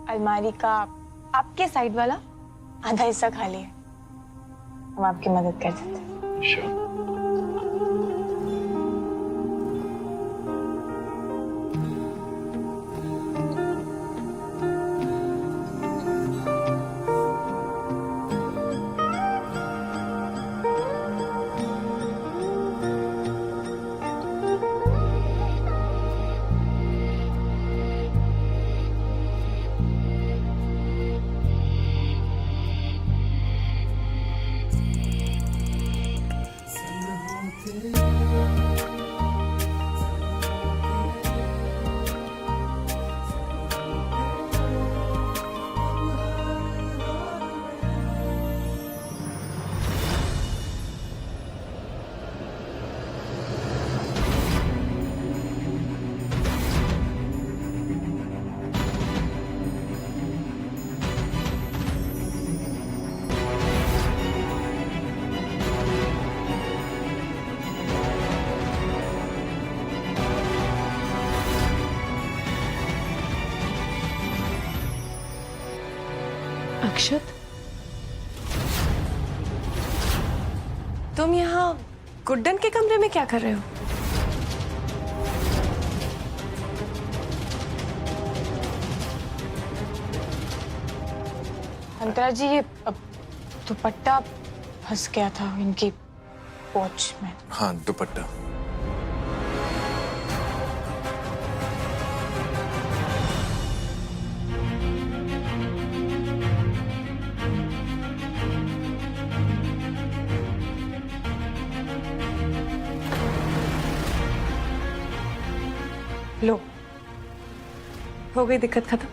अलमारी का आपके साइड वाला आधा हिस्सा खाली है, हम आपकी मदद कर देते हैं। Sure. अक्षत, तुम यहाँ गुड्डन के कमरे में क्या कर रहे हो? अंतरा जी, ये दुपट्टा फंस गया था इनकी पोंछ में। हाँ, दुपट्टा। लो, हो गई दिक्कत खत्म।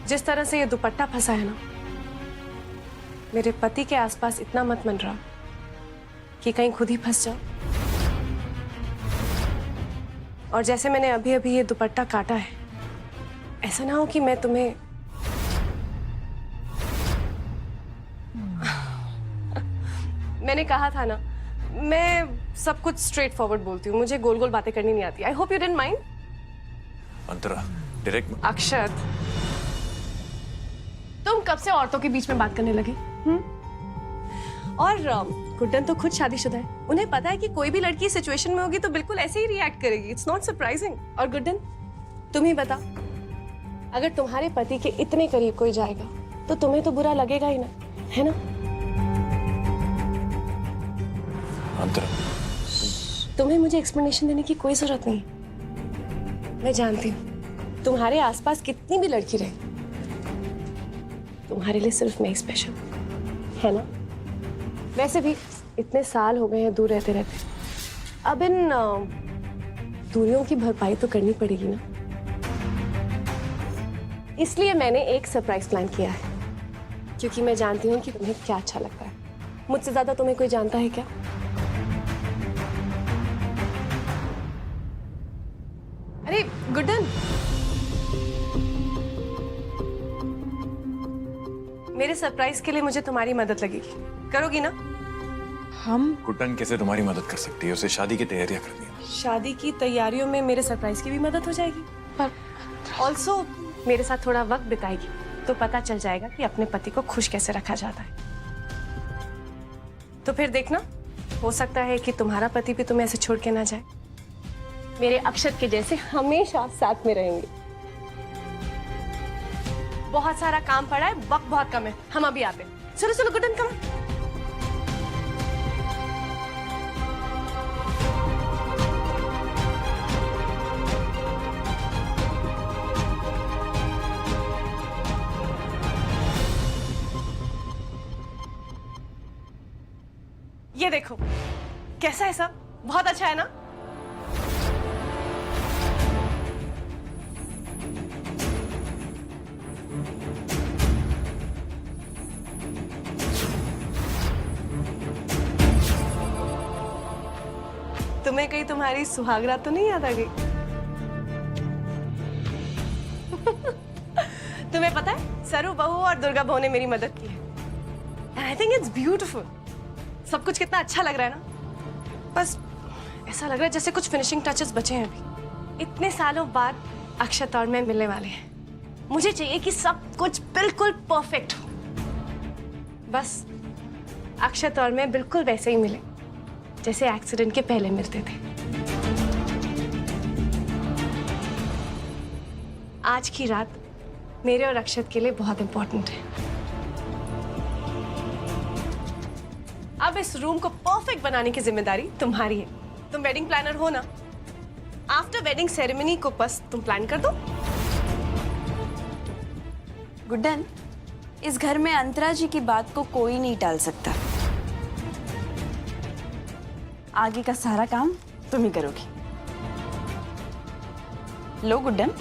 जिस तरह से ये दुपट्टा फंसा है ना, मेरे पति के आसपास इतना मत मंडराओ कि कहीं खुद ही फंस जाओ। और जैसे मैंने अभी अभी ये दुपट्टा काटा है, ऐसा ना हो कि मैं तुम्हें मैंने कहा था ना, मैं सब कुछ स्ट्रेट फॉरवर्ड बोलती हूँ, मुझे गोल गोल बातें करनी नहीं आती। I hope you didn't mind. Antara, direct. Akshat, तुम कब से औरतों के बीच में बात करने लगे? और गुड्डन तो खुद शादीशुदा है, उन्हें पता है कि कोई भी लड़की सिचुएशन में होगी तो बिल्कुल ऐसे ही रिएक्ट करेगी। It's not surprising. और गुड्डन, तुम ही बताओ, अगर तुम्हारे पति के इतने करीब कोई जाएगा तो तुम्हें तो बुरा लगेगा ही ना, है ना? अंतरा, तुम्हें मुझे एक्सप्लेनेशन देने की कोई जरूरत नहीं। मैं जानती हूँ तुम्हारे आसपास कितनी भी लड़की रहे, तुम्हारे लिए सिर्फ मैं स्पेशल, है ना? वैसे भी इतने साल हो गए हैं दूर रहते रहते, अब इन दूरियों की भरपाई तो करनी पड़ेगी ना। इसलिए मैंने एक सरप्राइज प्लान किया है, क्योंकि मैं जानती हूँ कि तुम्हें क्या अच्छा लगता है। मुझसे ज्यादा तुम्हें कोई जानता है क्या? अरे गुड्डन, मेरे सरप्राइज के लिए मुझे तुम्हारी मदद लगेगी, करोगी ना? हम गुड्डन कैसे तुम्हारी मदद कर सकती है? उसे शादी की तैयारियां करनी है। शादी की तैयारियों में मेरे सरप्राइज की भी मदद हो जाएगी, पर ऑल्सो मेरे साथ थोड़ा वक्त बिताएगी तो पता चल जाएगा कि अपने पति को खुश कैसे रखा जाता है। तो फिर देखना, हो सकता है कि तुम्हारा पति भी तुम्हें ऐसे छोड़ के ना जाए, मेरे अक्षत के जैसे हमेशा साथ में रहेंगे। बहुत सारा काम पड़ा है, वक्त बहुत कम है, हम अभी आते हैं। चलो चलो गुड्डन, कम। ये देखो कैसा है सब, बहुत अच्छा है ना? तुम्हें कहीं तुम्हारी सुहागरात तो नहीं याद आ गई? तुम्हें पता है, सरू बहू और दुर्गा बहू ने मेरी मदद की है। And I think it's beautiful. सब कुछ कितना अच्छा लग रहा है ना? बस ऐसा लग रहा है जैसे कुछ फिनिशिंग टचेस बचे हैं अभी। इतने सालों बाद अक्षत और मैं मिलने वाले हैं। मुझे चाहिए कि सब कुछ बिल्कुल परफेक्ट हो। बस अक्षत और मैं बिल्कुल वैसे ही मिले जैसे एक्सीडेंट के पहले मिलते थे। आज की रात मेरे और अक्षत के लिए बहुत इंपॉर्टेंट है। अब इस रूम को परफेक्ट बनाने की जिम्मेदारी तुम्हारी है। तुम वेडिंग प्लानर हो ना? आफ्टर वेडिंग सेरेमनी को बस तुम प्लान कर दो। गुड्डन, इस घर में अंतरा जी की बात को कोई नहीं टाल सकता। आगे का सारा काम तुम ही करोगी। लो गुड्डन।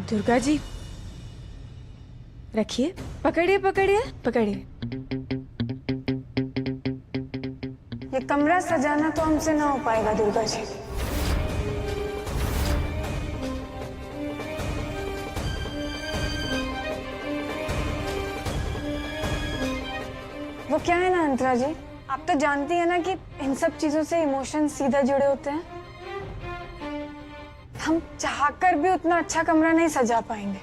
दुर्गा जी रखिए, पकड़िए पकड़िए पकड़िए। ये कमरा सजाना तो हमसे ना हो पाएगा दुर्गा जी। वो क्या है ना अंतरा जी, आप तो जानती है ना कि इन सब चीजों से इमोशन सीधा जुड़े होते हैं। हम चाहकर भी उतना अच्छा कमरा नहीं सजा पाएंगे।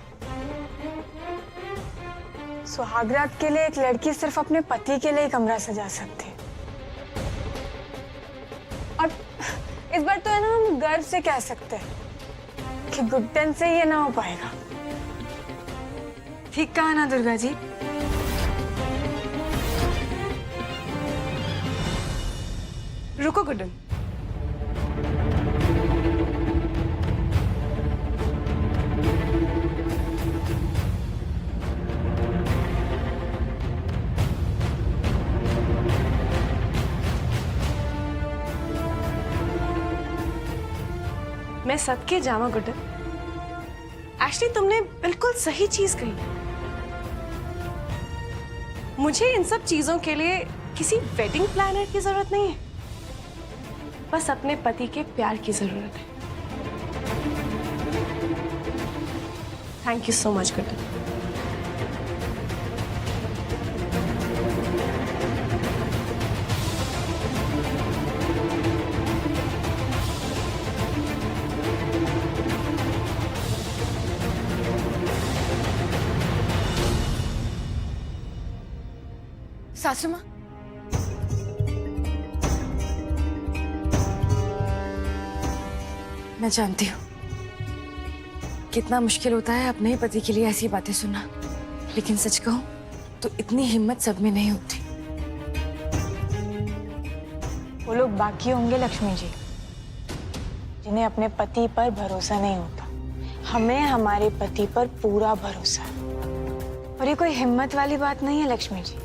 सुहागरात के लिए एक लड़की सिर्फ अपने पति के लिए ही कमरा सजा सकती है। और इस बार तो है ना, हम गर्व से कह सकते हैं कि गुड्डन से ये ना हो पाएगा। ठीक कहा ना दुर्गा जी? रुको गुड्डन, मैं सदके जावा गुड्डन। एक्चुअली तुमने बिल्कुल सही चीज कही। मुझे इन सब चीजों के लिए किसी वेडिंग प्लानर की जरूरत नहीं है, बस अपने पति के प्यार की जरूरत है। Thank you so much Guddan. सासू माँ, मैं जानती हूँ कितना मुश्किल होता है अपने ही पति के लिए ऐसी बातें सुनना, लेकिन सच कहूँ तो इतनी हिम्मत सब में नहीं होती। वो लोग बाकी होंगे लक्ष्मी जी, जिन्हें अपने पति पर भरोसा नहीं होता। हमें हमारे पति पर पूरा भरोसा है, और ये कोई हिम्मत वाली बात नहीं है लक्ष्मी जी।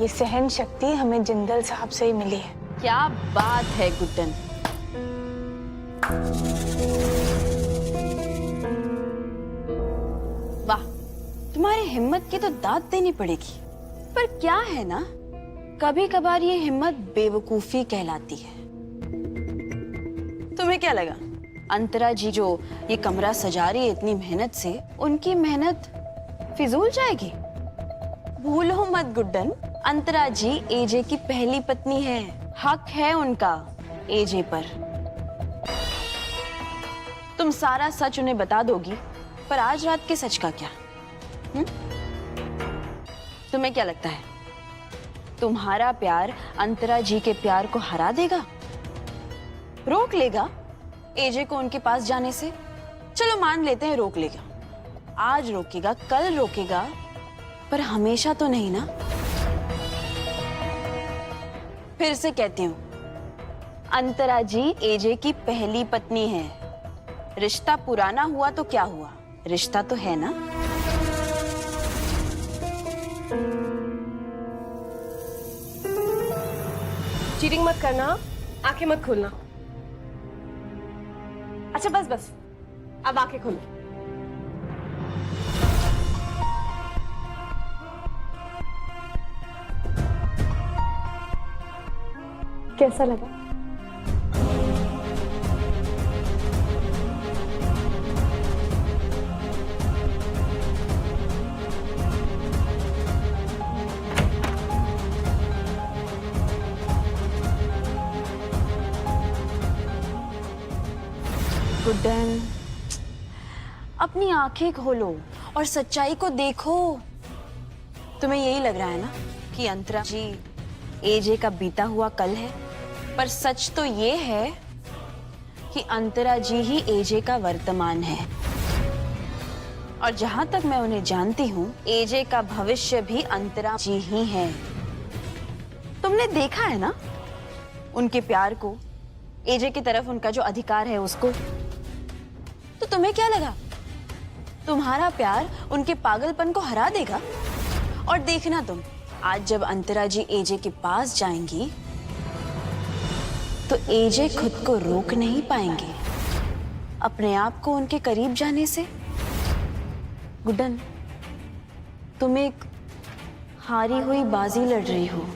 ये सहन शक्ति हमें जिंदल साहब से ही मिली है। क्या बात है गुड्डन। वाह, तुम्हारी हिम्मत की तो दाद देनी पड़ेगी। पर क्या है ना, कभी कभार ये हिम्मत बेवकूफी कहलाती है। तुम्हें क्या लगा अंतरा जी जो ये कमरा सजा रही है इतनी मेहनत से, उनकी मेहनत फिजूल जाएगी? भूलो मत गुड्डन, अंतरा जी एजे की पहली पत्नी है, हक है उनका एजे पर। तुम सारा सच उन्हें बता दोगी, पर आज रात के सच का क्या? तुम्हें क्या लगता है तुम्हारा प्यार अंतरा जी के प्यार को हरा देगा, रोक लेगा एजे को उनके पास जाने से? चलो मान लेते हैं रोक लेगा, आज रोकेगा कल रोकेगा, पर हमेशा तो नहीं ना। फिर से कहती हूँ, अंतरा जी एजे की पहली पत्नी है। रिश्ता पुराना हुआ तो क्या हुआ, रिश्ता तो है ना। चीटिंग मत करना, आंखें मत खोलना। अच्छा बस बस, अब आंखें खोलो। कैसा लगा? गुड्डन, अपनी आंखें खोलो और सच्चाई को देखो। तुम्हें यही लग रहा है ना कि अंतरा जी एजे का बीता हुआ कल है, पर सच तो ये है कि अंतरा जी ही एजे का वर्तमान है। और जहां तक मैं उन्हें जानती हूँ, एजे का भविष्य भी अंतरा जी ही है। तुमने देखा है ना उनके प्यार को, एजे की तरफ उनका जो अधिकार है उसको। तो तुम्हें क्या लगा तुम्हारा प्यार उनके पागलपन को हरा देगा? और देखना तुम, आज जब अंतरा जी एजे के पास जाएंगी तो एजे खुद को रोक नहीं पाएंगे अपने आप को उनके करीब जाने से। गुड्डन, तुम एक हारी हुई बाजी लड़ रही हो।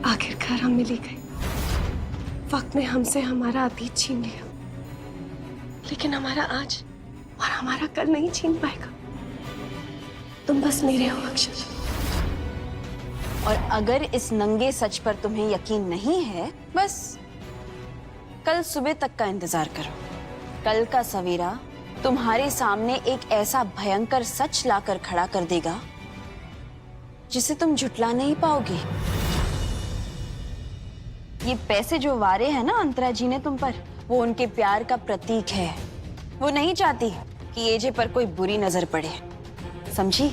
आखिरकार हम मिल ही गए। वक्त ने हमसे हमारा अतीत छीन लिया, लेकिन हमारा आज और हमारा कल नहीं छीन पाएगा। तुम बस मेरे हो अक्षत। और अगर इस नंगे सच पर तुम्हें यकीन नहीं है, बस कल सुबह तक का इंतजार करो। कल का सवेरा तुम्हारे सामने एक ऐसा भयंकर सच लाकर खड़ा कर देगा जिसे तुम झुटला नहीं पाओगे। ये पैसे जो वारे हैं ना अंतरा जी ने तुम पर, वो उनके प्यार का प्रतीक है। वो नहीं चाहती कि एजे पर कोई बुरी नजर पड़े, समझी?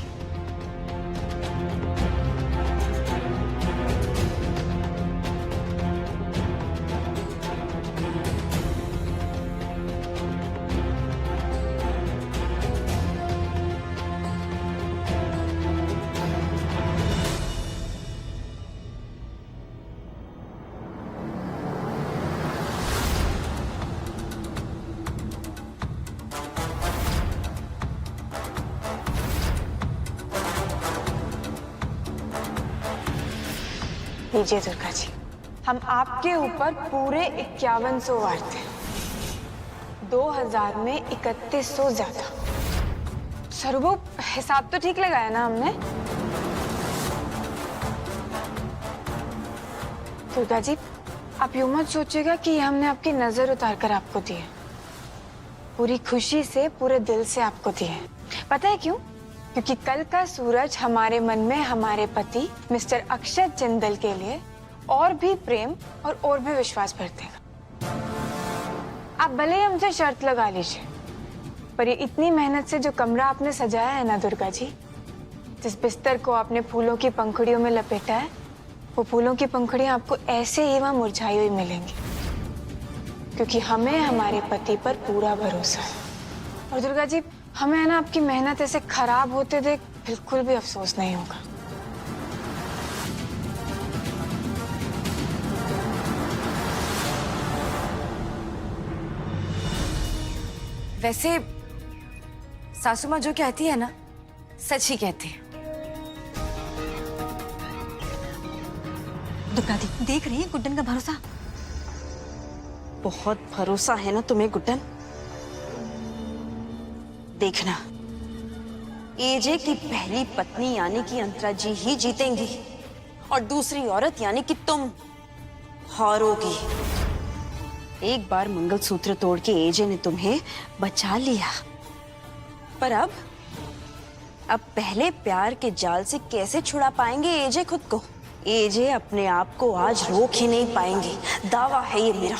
लीजिए दुर्गा जी, हम आपके ऊपर पूरे 5100 वार थे। 2000 में 3100 ज्यादा। सर वो हिसाब तो ठीक लगाया ना हमने? दुर्गा जी, आप यूं मत सोचिएगा कि हमने आपकी नजर उतार कर आपको दी है। पूरी खुशी से, पूरे दिल से आपको दी है। पता है क्यों? क्योंकि कल का सूरज हमारे मन में हमारे पति मिस्टर अक्षत जिंदल के लिए और भी प्रेम और भी विश्वास भर देगा। आप भले ही हमसे शर्त लगा लीजिए, पर ये इतनी मेहनत से जो कमरा आपने सजाया है ना दुर्गा जी, जिस बिस्तर को आपने फूलों की पंखुड़ियों में लपेटा है, वो फूलों की पंखुड़ियां आपको ऐसे ही वहां मुरझाई हुई मिलेंगी, क्योंकि हमें हमारे पति पर पूरा भरोसा है। और दुर्गा जी, हमें है ना आपकी मेहनत ऐसे खराब होते देख बिल्कुल भी अफसोस नहीं होगा। वैसे सासू माँ जो कहती है ना, सच ही कहती है। दुर्गा दी, देख रही है गुड्डन का भरोसा? बहुत भरोसा है ना तुम्हें गुड्डन? देखना, एजे की पहली पत्नी यानी कि अंतरा जी ही जीतेंगी और दूसरी औरत यानी कि तुम हारोगी। एक बार मंगलसूत्र तोड़ के एजे ने तुम्हें बचा लिया, पर अब पहले प्यार के जाल से कैसे छुड़ा पाएंगे एजे खुद को? एजे अपने आप को आज रोक ही नहीं पाएंगे, दावा है ये मेरा।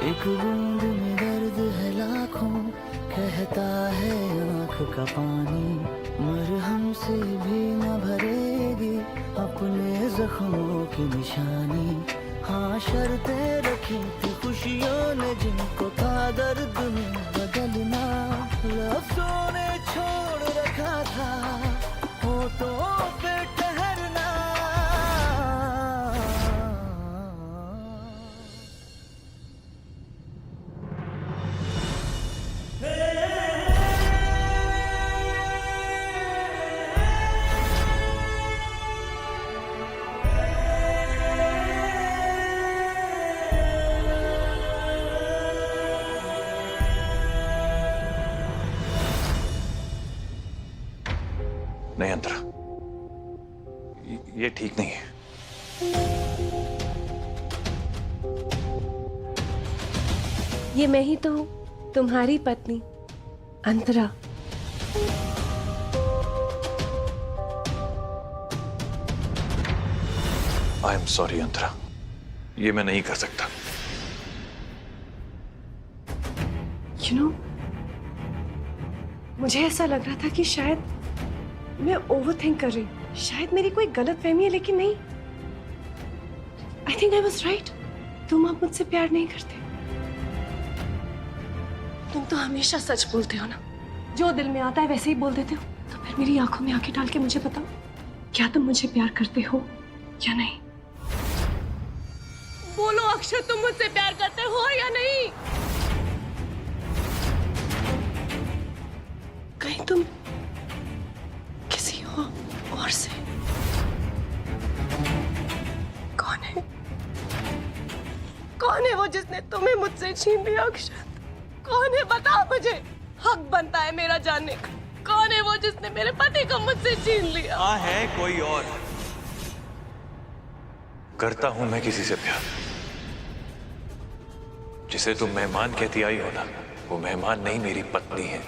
एक बूंद में दर्द है लाखों, कहता है आंख का पानी, मरहम से भी न भरेगी अपने जख्मों की निशानी। हाँ शर्तें रखी थी खुशियों ने जिनको था दर्द में बदलना। लफ्जों ने छोड़ रखा था होठों पे ठहरना। नहीं अंतरा, ये ठीक नहीं है। ये मैं ही तो हूँ, तुम्हारी पत्नी अंतरा। आई एम सॉरी अंतरा, ये मैं नहीं कर सकता। You know, मुझे ऐसा लग रहा था कि शायद मैं ओवर थिंक कर रही हूँ, शायद मेरी कोई गलत फहमी है, लेकिन नहीं। I think I was right. तुम अब मुझसे प्यार नहीं करते। तुम तो हमेशा सच बोलते हो ना, जो दिल में आता है वैसे ही बोल देते हो। तो फिर मेरी आंखों में आंखें डाल के मुझे बताओ, क्या तुम मुझे प्यार करते हो या नहीं? बोलो अक्षर, तुम मुझसे प्यार करते हो या नहीं? कहीं तुम किसी और से? कौन है वो जिसने तुम्हें मुझसे छीन लिया अक्षत? कौन है, बताओ मुझे। हक बनता है मेरा जानने का। कौन है वो जिसने मेरे पति को मुझसे छीन लिया? हाँ है कोई और। करता हूं मैं किसी से प्यार। जिसे तुम मेहमान कहती आई हो ना, वो मेहमान नहीं, मेरी पत्नी है।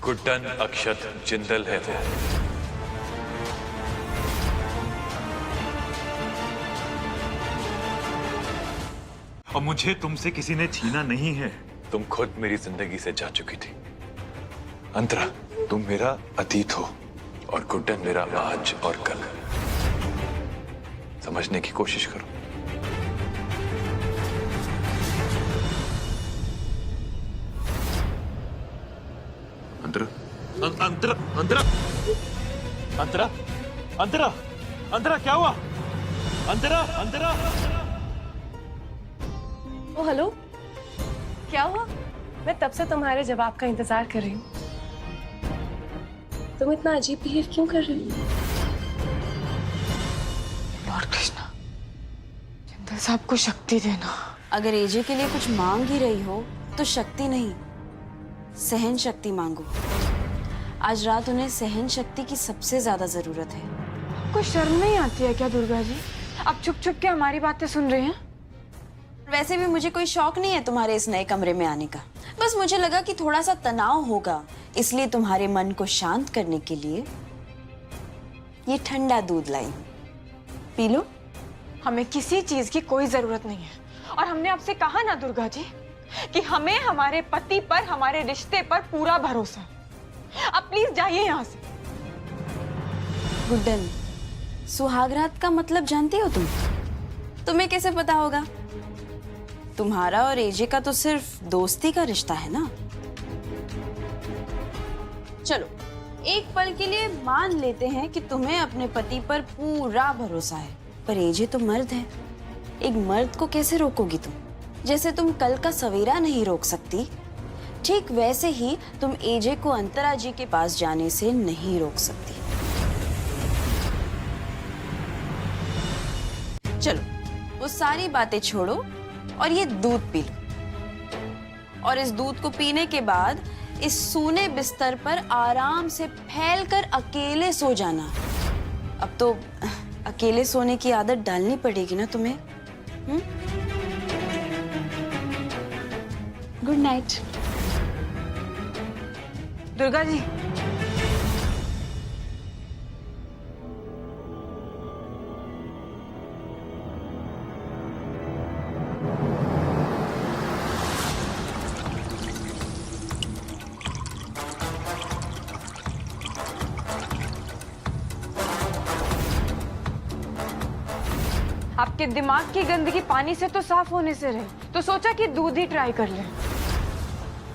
गुड्डन अक्षत जिंदल है वो। और मुझे तुमसे किसी ने छीना नहीं है। तुम खुद मेरी जिंदगी से जा चुकी थी। अंतरा, तुम मेरा अतीत हो और गुड्डन मेरा आज और कल। समझने की कोशिश करो। अंतरा, अंतरा, अंतरा, अंतरा, अंतरा, अंतरा, क्या हुआ? अंतरा, अंतरा। ओ हेलो, क्या हुआ? मैं तब से तुम्हारे जवाब का इंतजार कर रही हूँ। तुम इतना अजीब बिहेव क्यों कर रही हो? लॉर्ड कृष्णा, जिंदल साहब को शक्ति देना। अगर एजे के लिए कुछ मांग ही रही हो तो शक्ति नहीं, सहन शक्ति मांगो। आज रात उन्हें सहन शक्ति की सबसे ज्यादा जरूरत है। आपको शर्म नहीं आती है क्या दुर्गा जी? आप चुप चुप के हमारी बातें सुन रहे हैं। वैसे भी मुझे कोई शौक नहीं है तुम्हारे इस नए कमरे में आने का। बस मुझे लगा कि थोड़ा सा तनाव होगा, इसलिए तुम्हारे मन को शांत करने के लिए ये ठंडा दूध लाई हूं। P low. हमें किसी चीज की कोई जरूरत नहीं है। और हमने आपसे कहा ना दुर्गा जी कि हमें हमारे पति पर, हमारे रिश्ते पर पूरा भरोसा है। आप प्लीज जाइए यहाँ से। गुड्डन, सुहागरात का मतलब जानती हो तुम? तुम्हें कैसे पता होगा? तुम्हारा और एजे का तो सिर्फ दोस्ती का रिश्ता है ना। चलो, एक पल के लिए मान लेते हैं कि तुम्हें अपने पति पर पूरा भरोसा है, पर एजे तो मर्द है। एक मर्द को कैसे रोकोगी तुम? जैसे तुम कल का सवेरा नहीं रोक सकती, ठीक वैसे ही तुम एजे को अंतरा जी के पास जाने से नहीं रोक सकती। चलो, वो सारी बातें छोड़ो और ये दूध पी लो। और इस दूध को पीने के बाद इस सूने बिस्तर पर आराम से फैलकर अकेले सो जाना। अब तो अकेले सोने की आदत डालनी पड़ेगी ना तुम्हें। Good night. दुर्गा जी, आपके दिमाग की गंदगी पानी से तो साफ होने से रही, तो सोचा कि दूध ही ट्राई कर ले।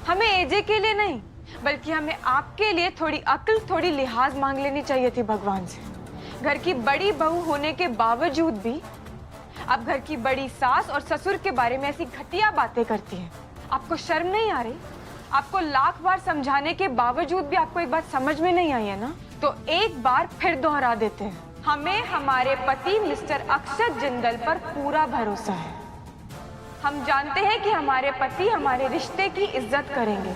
हमें एजे के लिए नहीं, बल्कि हमें आपके लिए थोड़ी अक्ल, थोड़ी लिहाज मांग लेनी चाहिए थी भगवान से। घर की बड़ी बहू होने के बावजूद भी आप घर की बड़ी सास और ससुर के बारे में ऐसी घटिया बातें करती हैं। आपको शर्म नहीं आ रही? आपको लाख बार समझाने के बावजूद भी आपको एक बात समझ में नहीं आई है ना? तो एक बार फिर दोहरा देते हैं, हमें हमारे पति मिस्टर अक्षत जिंदल पर पूरा भरोसा है। हम जानते हैं कि हमारे पति हमारे रिश्ते की इज्जत करेंगे,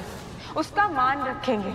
उसका मान रखेंगे।